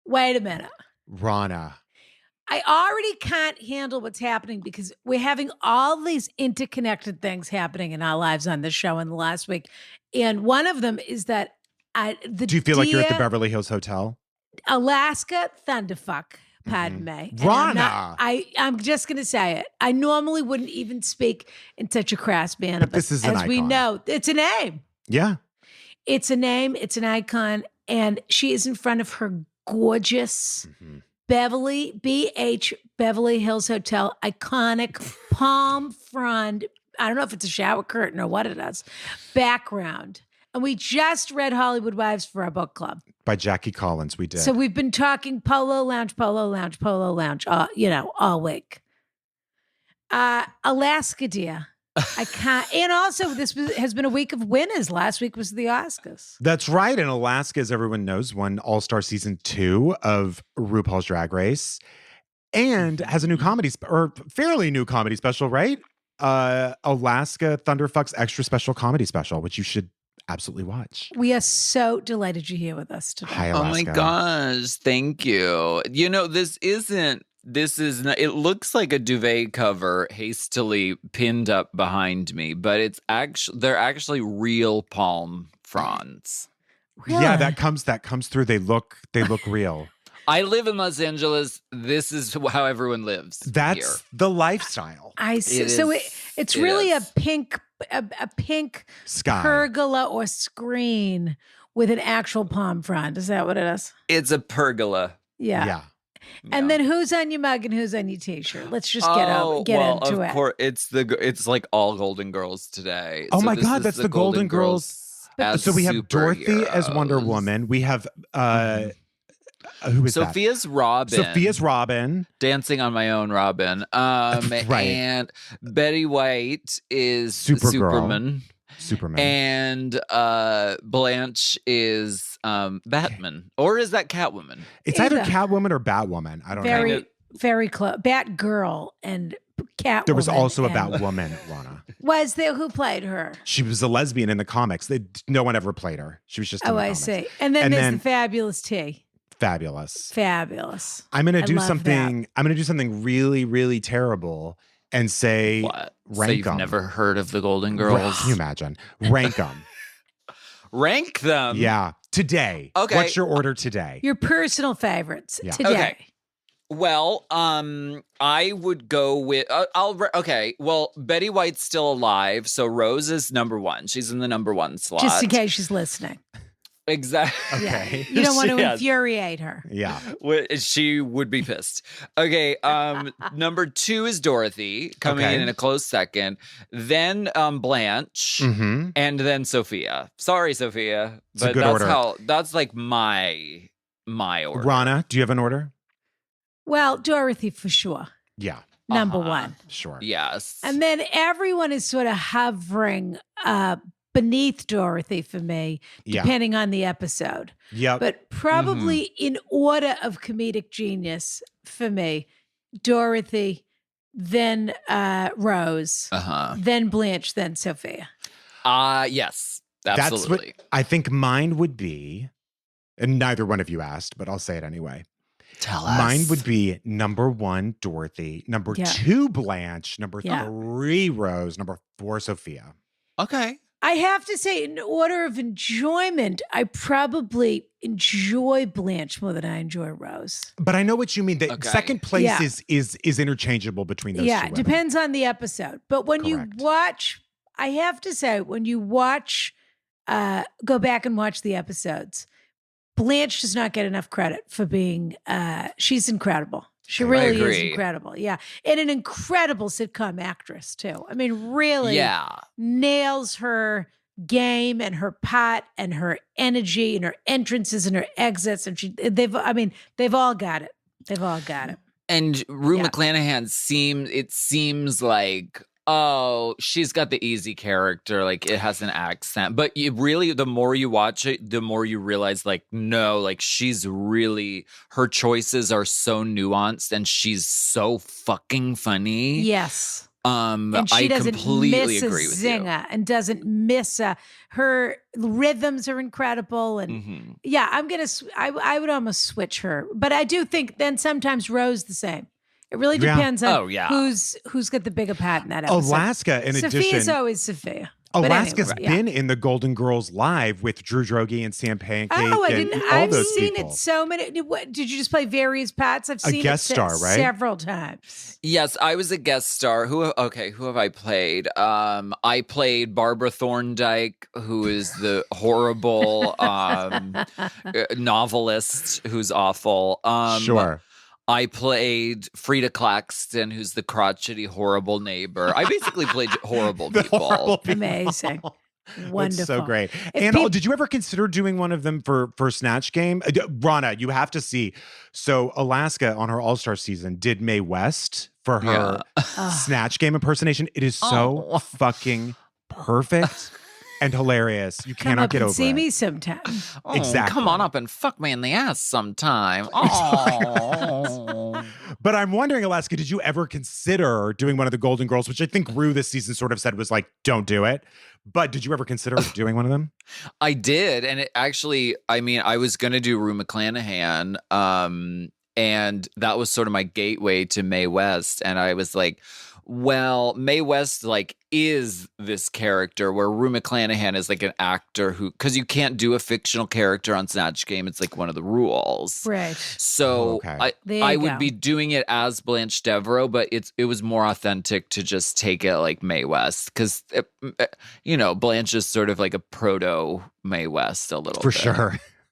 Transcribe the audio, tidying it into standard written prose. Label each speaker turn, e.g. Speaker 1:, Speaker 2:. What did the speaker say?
Speaker 1: Wait a minute.
Speaker 2: Rana.
Speaker 1: I already can't handle what's happening because we're having all these interconnected things happening in our lives on this show in the last week. And one of them is that
Speaker 2: Do you feel like you're at the Beverly Hills Hotel?
Speaker 1: Alaska Thunderfuck. Pardon me.
Speaker 2: Rana.
Speaker 1: I'm just going to say it. I normally wouldn't even speak in such a crass manner.
Speaker 2: But this is an icon.
Speaker 1: We know, it's a name.
Speaker 2: Yeah.
Speaker 1: It's a name. It's an icon. And she is in front of her gorgeous Beverly Hills Hotel, iconic palm frond. I don't know if it's a shower curtain or what it is. Background. And we just read Hollywood Wives for our book club.
Speaker 2: By Jackie Collins, we did.
Speaker 1: So we've been talking Polo Lounge, all week. Alaska, dear. I can't. And also, has been a week of winners. Last week was the Oscars.
Speaker 2: That's right. And Alaska, as everyone knows, won All-Star Season 2 of RuPaul's Drag Race and has a new comedy, or fairly new comedy special, right? Alaska Thunderfuck's extra special comedy special, which you should absolutely watch.
Speaker 1: We are so delighted you're here with us today.
Speaker 2: Hi, Alaska.
Speaker 3: Oh my gosh, thank you. You know, this is not, it looks like a duvet cover hastily pinned up behind me, but they're actually real palm fronds.
Speaker 1: Really?
Speaker 2: Yeah, that comes through. They look real.
Speaker 3: I live in Los Angeles. This is how everyone lives.
Speaker 2: That's
Speaker 3: here.
Speaker 2: the lifestyle.
Speaker 1: I see. It's really a pink
Speaker 2: Sky.
Speaker 1: pergola or screen with an actual palm frond. Is that what it is?
Speaker 3: It's a pergola.
Speaker 1: Yeah. And then who's on your mug and who's on your t-shirt? Let's just get into it.
Speaker 3: Of course, it's like all Golden Girls today.
Speaker 2: Oh my God, that's the Golden Girls. So we have Dorothy as Wonder Woman. We have who is
Speaker 3: Sophia's
Speaker 2: that?
Speaker 3: Robin.
Speaker 2: Sophia's Robin.
Speaker 3: Dancing on My Own Robin.
Speaker 2: Right.
Speaker 3: And Betty White is
Speaker 2: Superman.
Speaker 3: And Blanche is Batman. Or is that Catwoman?
Speaker 2: It's either Catwoman or Batwoman. I don't know.
Speaker 1: Very close. Batgirl and Catwoman.
Speaker 2: There was also a Batwoman, Lana.
Speaker 1: Was there? Who played her?
Speaker 2: She was a lesbian in the comics. No one ever played her. She was just in the comics.
Speaker 1: See. And then there's the Fabulous T.
Speaker 2: Fabulous.
Speaker 1: I'm
Speaker 2: gonna do something. I'm gonna do something really, really terrible and say
Speaker 3: what?
Speaker 2: Rank
Speaker 3: so you've never heard of the Golden Girls?
Speaker 2: Can you imagine? Rank them.
Speaker 3: Rank them.
Speaker 2: Yeah. Today.
Speaker 3: Okay.
Speaker 2: What's your order today?
Speaker 1: Your personal favorites today.
Speaker 3: Okay. Well, I would go with well, Betty White's still alive, so Rose is number 1. She's in the number 1 slot.
Speaker 1: Just in case she's listening.
Speaker 3: Exactly.
Speaker 2: Okay.
Speaker 1: Yeah. You don't want to infuriate her.
Speaker 2: Yeah.
Speaker 3: She would be pissed. Okay. Number 2 is Dorothy coming in a close second. Then Blanche, and then Sophia. Sorry, Sophia, but that's like my order.
Speaker 2: Rana, do you have an order?
Speaker 1: Well, Dorothy for sure.
Speaker 2: Yeah.
Speaker 1: Number 1.
Speaker 2: Sure.
Speaker 3: Yes.
Speaker 1: And then everyone is sort of hovering beneath Dorothy for me, depending on the episode.
Speaker 2: Yeah.
Speaker 1: But probably in order of comedic genius for me, Dorothy, then Rose, then Blanche, then Sophia.
Speaker 3: Yes, absolutely.
Speaker 2: That's what I think mine would be, and neither one of you asked, but I'll say it anyway.
Speaker 3: Tell us.
Speaker 2: Mine would be number 1, Dorothy. Number 2, Blanche. Number 3, Rose. Number 4, Sophia.
Speaker 3: Okay.
Speaker 1: I have to say, in order of enjoyment, I probably enjoy Blanche more than I enjoy Rose.
Speaker 2: But I know what you mean. The second place is interchangeable between those two.
Speaker 1: Yeah, depends on the episode. But when you watch, I have to say, when you watch, go back and watch the episodes, Blanche does not get enough credit for being, she's incredible. She really is incredible. Yeah. And an incredible sitcom actress, too. I mean, really nails her game and her part and her energy and her entrances and her exits. And they've all got it. They've all got it.
Speaker 3: And Rue McClanahan seems like, she's got the easy character, like it has an accent. But the more you watch it, the more you realize, like, no, like she's really, her choices are so nuanced and she's so fucking funny.
Speaker 1: Yes. And she doesn't
Speaker 3: completely
Speaker 1: miss a
Speaker 3: agree with you.
Speaker 1: zinger and doesn't miss her rhythms are incredible. And yeah, I would almost switch her. But I do think then sometimes Rose the same. It really depends on who's got the bigger part in that episode.
Speaker 2: Alaska, in addition.
Speaker 1: Sophia's always Sophia.
Speaker 2: Alaska's been in the Golden Girls live with Drew Droege and Sam Pancake. Oh, I didn't. I've
Speaker 1: seen
Speaker 2: people.
Speaker 1: It so many. Did you just play various parts? I've seen
Speaker 2: a guest star, right?
Speaker 1: Several times.
Speaker 3: Yes, I was a guest star. Who have I played? I played Barbara Thorndike, who is the horrible novelist who's awful.
Speaker 2: Sure.
Speaker 3: I played Frida Claxton, who's the crotchety, horrible neighbor. I basically played horrible people.
Speaker 1: Amazing. Wonderful.
Speaker 2: That's so great. And did you ever consider doing one of them for Snatch Game? Rana, you have to see. So Alaska on her All-Star season did Mae West for her Snatch Game impersonation. It is so fucking perfect. And hilarious. You cannot get over it.
Speaker 1: See me sometime.
Speaker 2: Exactly.
Speaker 3: Come on up and fuck me in the ass sometime. Oh.
Speaker 2: But I'm wondering, Alaska, did you ever consider doing one of the Golden Girls, which I think Rue this season sort of said was like, don't do it. But did you ever consider doing one of them?
Speaker 3: I did. And it actually, I was going to do Rue McClanahan. And that was sort of my gateway to Mae West. And I was like, well, Mae West is this character where Rue McClanahan is like an actor who, because you can't do a fictional character on Snatch Game. It's like one of the rules.
Speaker 1: Right.
Speaker 3: So I would be doing it as Blanche Devereaux, but it was more authentic to just take it like Mae West. Because, Blanche is sort of like a proto Mae West a little bit.
Speaker 2: For sure.